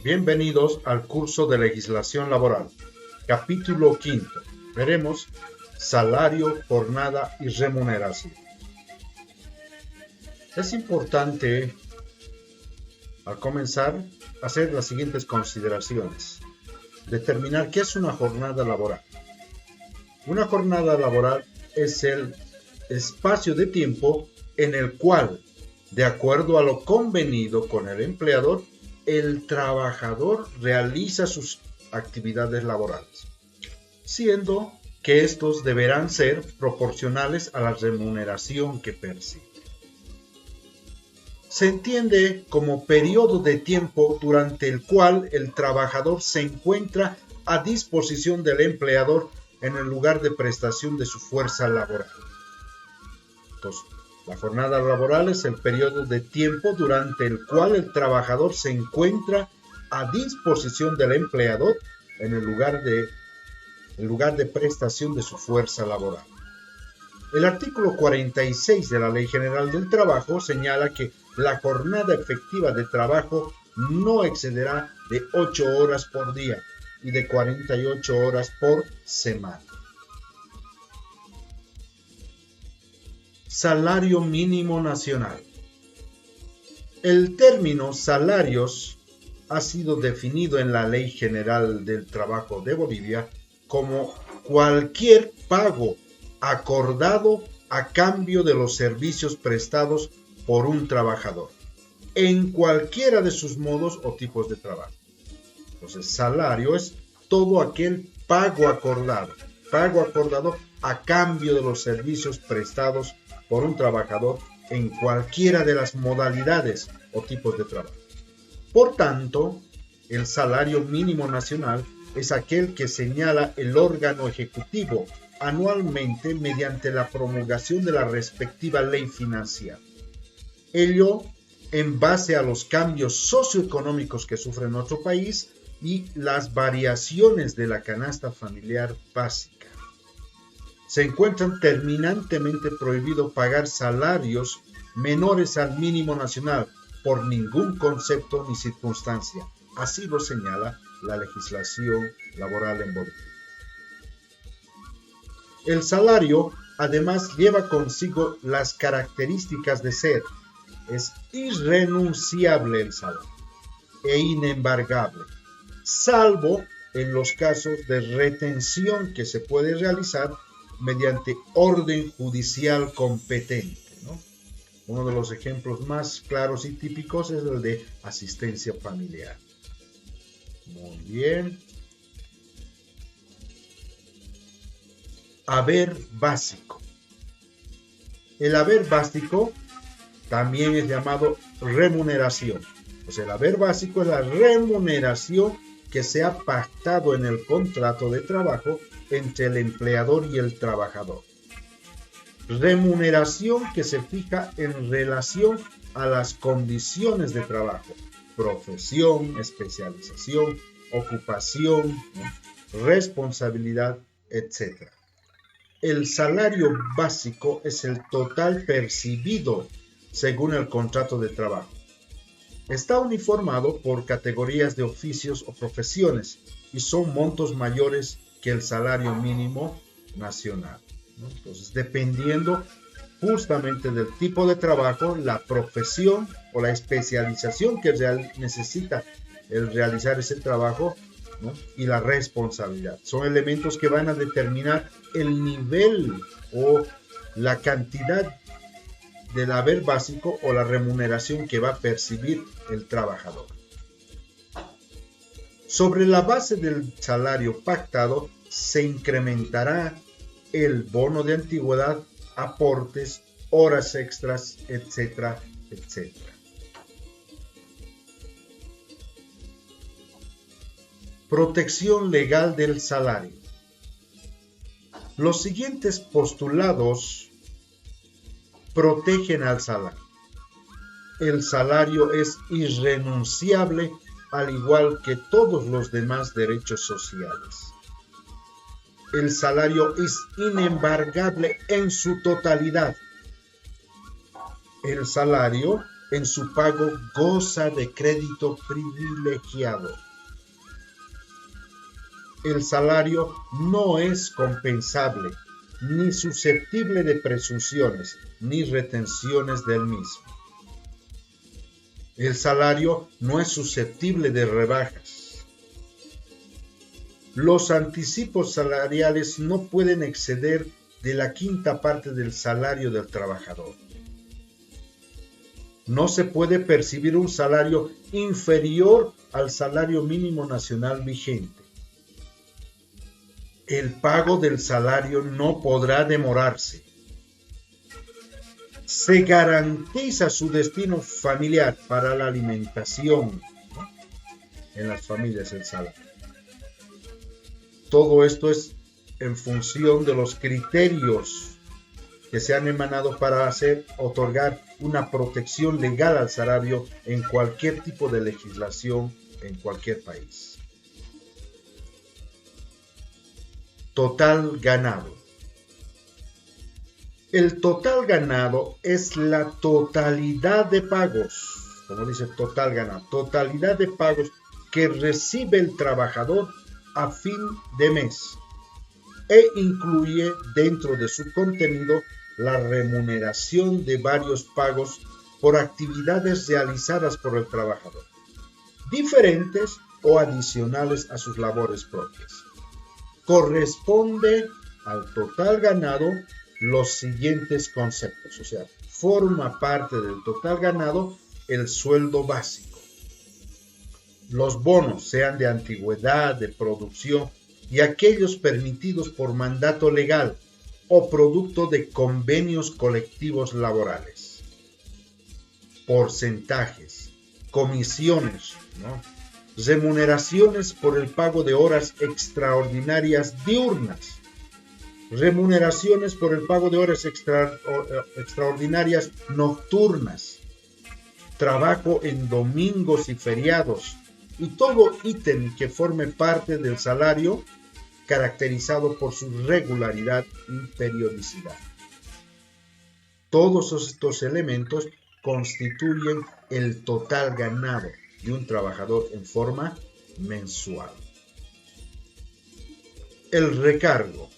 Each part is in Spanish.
Bienvenidos al curso de legislación laboral, capítulo quinto. Veremos salario, jornada y remuneración. Es importante, al comenzar, hacer las siguientes consideraciones. Determinar qué es una jornada laboral. Una jornada laboral es el espacio de tiempo en el cual, de acuerdo a lo convenido con el empleador, el trabajador realiza sus actividades laborales, siendo que estos deberán ser proporcionales a la remuneración que percibe. Se entiende como periodo de tiempo durante el cual el trabajador se encuentra a disposición del empleador en el lugar de prestación de su fuerza laboral. Entonces, la jornada laboral es el periodo de tiempo durante el cual el trabajador se encuentra a disposición del empleador en el lugar de prestación de su fuerza laboral. El artículo 46 de la Ley General del Trabajo señala que la jornada efectiva de trabajo no excederá de 8 horas por día y de 48 horas por semana. Salario mínimo nacional. El término salarios ha sido definido en la Ley General del Trabajo de Bolivia como cualquier pago acordado a cambio de los servicios prestados por un trabajador, en cualquiera de sus modos o tipos de trabajo. Entonces, salario es todo aquel pago acordado a cambio de los servicios prestados por un trabajador en cualquiera de las modalidades o tipos de trabajo. Por tanto, el salario mínimo nacional es aquel que señala el órgano ejecutivo anualmente mediante la promulgación de la respectiva ley financiera. Ello en base a los cambios socioeconómicos que sufre nuestro país y las variaciones de la canasta familiar básica. Se encuentra terminantemente prohibido pagar salarios menores al mínimo nacional por ningún concepto ni circunstancia. Así lo señala la legislación laboral en Bolivia. El salario, además, lleva consigo las características de ser: es irrenunciable el salario e inembargable, salvo en los casos de retención que se puede realizar mediante orden judicial competente, ¿no? Uno de los ejemplos más claros y típicos es el de asistencia familiar. Muy bien. Haber básico. El haber básico también es llamado remuneración. O sea, el haber básico es la remuneración que se ha pactado en el contrato de trabajo entre el empleador y el trabajador. Remuneración que se fija en relación a las condiciones de trabajo, profesión, especialización, ocupación, responsabilidad, etc. El salario básico es el total percibido según el contrato de trabajo. Está uniformado por categorías de oficios o profesiones y son montos mayores que el salario mínimo nacional, ¿no? Entonces, dependiendo justamente del tipo de trabajo, la profesión o la especialización que necesita el realizar ese trabajo, ¿no? Y la responsabilidad. Son elementos que van a determinar el nivel o la cantidad del haber básico o la remuneración que va a percibir el trabajador. Sobre la base del salario pactado se incrementará el bono de antigüedad, aportes, horas extras, etcétera, etcétera. Protección legal del salario. Los siguientes postulados protegen al salario. El salario es irrenunciable, al igual que todos los demás derechos sociales. El salario es inembargable en su totalidad. El salario en su pago goza de crédito privilegiado. El salario no es compensable, ni susceptible de presunciones, ni retenciones del mismo. El salario no es susceptible de rebajas. Los anticipos salariales no pueden exceder de la quinta parte del salario del trabajador. No se puede percibir un salario inferior al salario mínimo nacional vigente. El pago del salario no podrá demorarse. Se garantiza su destino familiar para la alimentación, ¿no? En las familias el salario. Todo esto es en función de los criterios que se han emanado para otorgar una protección legal al salario en cualquier tipo de legislación en cualquier país. Total ganado. El total ganado es la totalidad de pagos, como dice total ganado, totalidad de pagos que recibe el trabajador a fin de mes e incluye dentro de su contenido la remuneración de varios pagos por actividades realizadas por el trabajador, diferentes o adicionales a sus labores propias. Corresponde al total ganado los siguientes conceptos, o sea, forma parte del total ganado el sueldo básico. Los bonos, sean de antigüedad, de producción y aquellos permitidos por mandato legal o producto de convenios colectivos laborales. Porcentajes, comisiones, ¿no? Remuneraciones por el pago de horas extraordinarias diurnas, remuneraciones por el pago de horas extraordinarias nocturnas, trabajo en domingos y feriados, y todo ítem que forme parte del salario caracterizado por su regularidad y periodicidad. Todos estos elementos constituyen el total ganado de un trabajador en forma mensual. El recargo.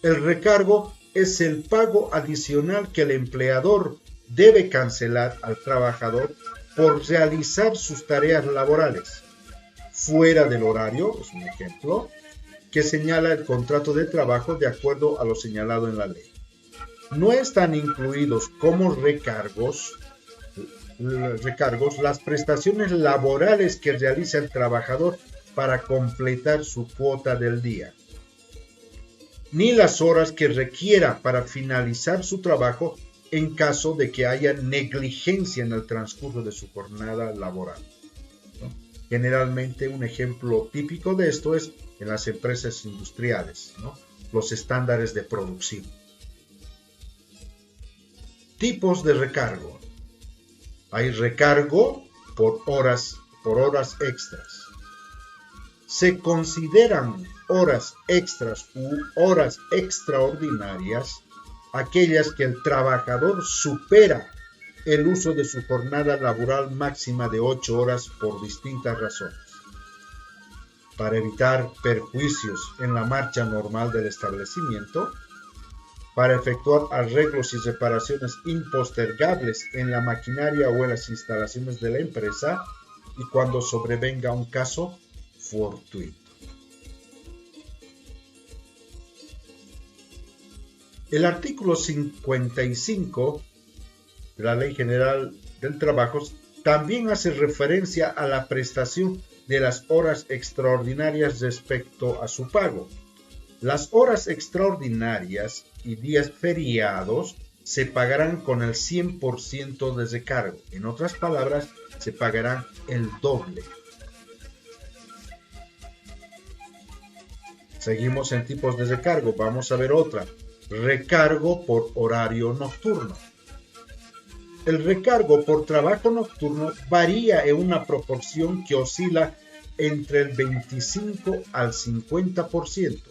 El recargo es el pago adicional que el empleador debe cancelar al trabajador por realizar sus tareas laborales fuera del horario, es un ejemplo, que señala el contrato de trabajo de acuerdo a lo señalado en la ley. No están incluidos como recargos las prestaciones laborales que realiza el trabajador para completar su cuota del día, ni las horas que requiera para finalizar su trabajo en caso de que haya negligencia en el transcurso de su jornada laboral, ¿no? Generalmente un ejemplo típico de esto es en las empresas industriales, ¿no? Los estándares de producción. Tipos de recargo. Hay recargo por horas extras. Se consideran horas extras u horas extraordinarias aquellas que el trabajador supera el uso de su jornada laboral máxima de 8 horas por distintas razones. Para evitar perjuicios en la marcha normal del establecimiento, para efectuar arreglos y reparaciones impostergables en la maquinaria o en las instalaciones de la empresa y cuando sobrevenga un caso fortuito. El artículo 55 de la Ley General del Trabajo también hace referencia a la prestación de las horas extraordinarias respecto a su pago. Las horas extraordinarias y días feriados se pagarán con el 100% de recargo. En otras palabras, se pagarán el doble. Seguimos en tipos de recargo. Vamos a ver otra. Recargo por horario nocturno. El recargo por trabajo nocturno varía en una proporción que oscila entre el 25 al 50%.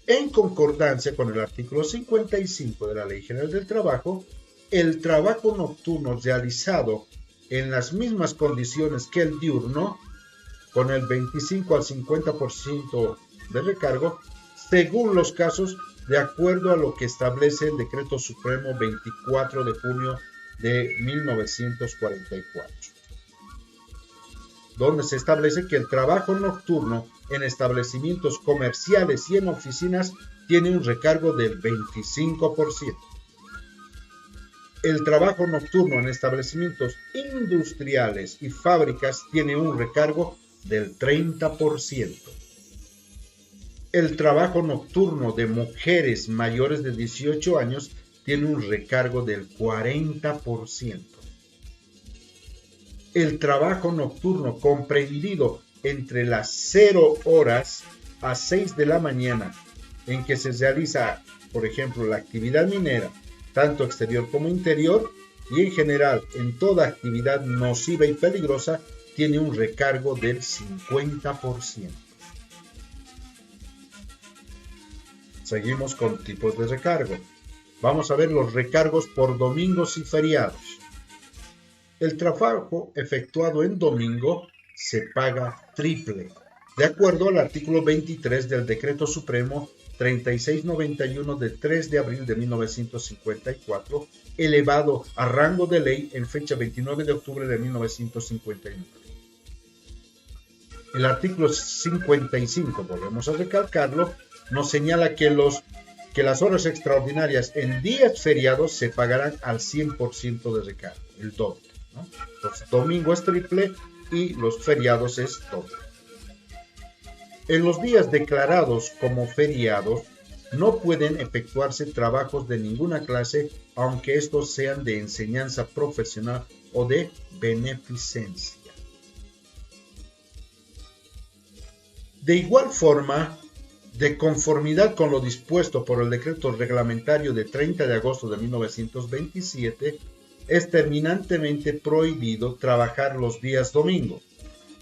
En concordancia con el artículo 55 de la Ley General del Trabajo, el trabajo nocturno realizado en las mismas condiciones que el diurno, con el 25 al 50% de recargo, según los casos, de acuerdo a lo que establece el Decreto Supremo 24 de junio de 1944, donde se establece que el trabajo nocturno en establecimientos comerciales y en oficinas tiene un recargo del 25%. El trabajo nocturno en establecimientos industriales y fábricas tiene un recargo del 30%. El trabajo nocturno de mujeres mayores de 18 años tiene un recargo del 40%. El trabajo nocturno comprendido entre las 0 horas a 6 de la mañana, en que se realiza, por ejemplo, la actividad minera, tanto exterior como interior, y en general en toda actividad nociva y peligrosa, tiene un recargo del 50%. Seguimos con tipos de recargo. Vamos a ver los recargos por domingos y feriados. El trabajo efectuado en domingo se paga triple, de acuerdo al artículo 23 del Decreto Supremo 3691 de 3 de abril de 1954, elevado a rango de ley en fecha 29 de octubre de 1959. El artículo 55, volvemos a recalcarlo, nos señala que las horas extraordinarias en días feriados se pagarán al 100% de recargo, el doble, ¿no? Entonces, domingo es triple y los feriados es doble. En los días declarados como feriados, no pueden efectuarse trabajos de ninguna clase, aunque estos sean de enseñanza profesional o de beneficencia. De igual forma, de conformidad con lo dispuesto por el decreto reglamentario de 30 de agosto de 1927, es terminantemente prohibido trabajar los días domingo,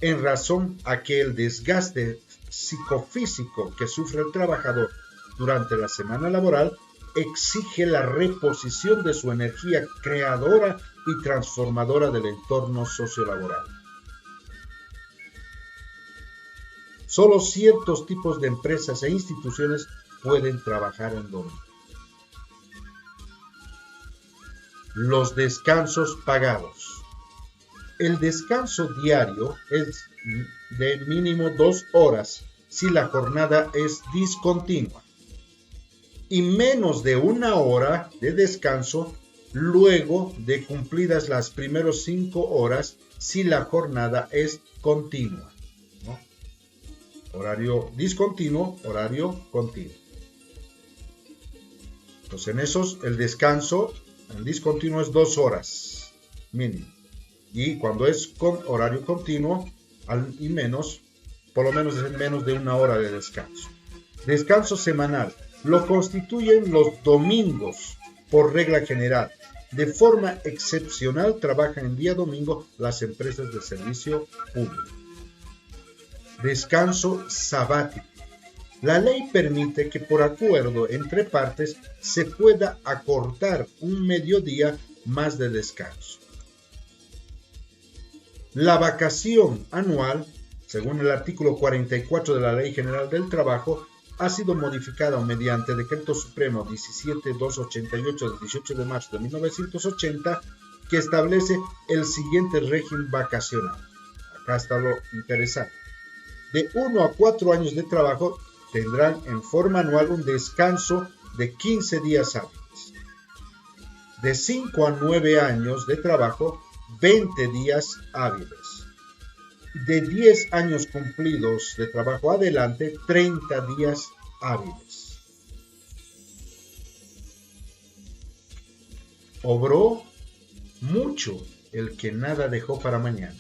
en razón a que el desgaste psicofísico que sufre el trabajador durante la semana laboral exige la reposición de su energía creadora y transformadora del entorno sociolaboral. Solo ciertos tipos de empresas e instituciones pueden trabajar en domingo. Los descansos pagados. El descanso diario es de mínimo 2 horas si la jornada es discontinua y menos de 1 hora de descanso luego de cumplidas las primeras 5 horas si la jornada es continua, ¿no? Horario discontinuo, horario continuo. Entonces en esos el descanso en discontinuo es 2 horas mínimo. Y cuando es con horario continuo y menos, por lo menos es menos de 1 hora de descanso. Descanso semanal lo constituyen los domingos por regla general. De forma excepcional trabajan en día domingo las empresas de servicio público. Descanso sabático. La ley permite que por acuerdo entre partes se pueda acortar un mediodía más de descanso. La vacación anual, según el artículo 44 de la Ley General del Trabajo, ha sido modificada mediante Decreto Supremo 17288 del 18 de marzo de 1980, que establece el siguiente régimen vacacional. Acá está lo interesante. De 1 a 4 años de trabajo tendrán en forma anual un descanso de 15 días hábiles. De 5 a 9 años de trabajo, 20 días hábiles. De 10 años cumplidos de trabajo adelante, 30 días hábiles. Obró mucho el que nada dejó para mañana.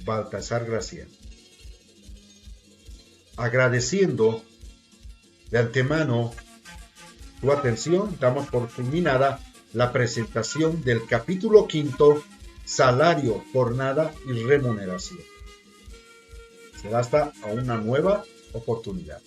Baltasar Gracián. Agradeciendo de antemano tu atención, damos por culminada la presentación del capítulo 5, Salario, Jornada y Remuneración. Será hasta a una nueva oportunidad.